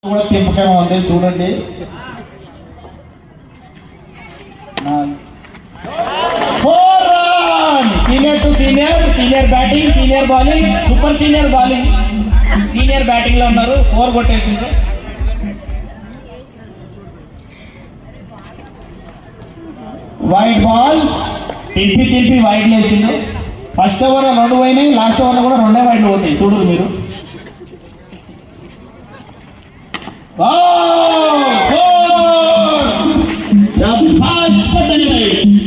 కూడా తిప్పకేమో ఉంది చూడండి. Senior to senior, senior batting, senior bowling, super senior bowling, senior batting లో ఉన్నారు. 4 కొట్టేసిండ్రు. వైడ్ బాల్ తిప్పి వైడ్ వేసిండు. ఫస్ట్ ఓవర్ 2 పోయినాయి, లాస్ట్ ఓవర్ కూడా 2 వైడ్లు పోతాయి. చూడరు మీరు. Oh, 4! The fast button.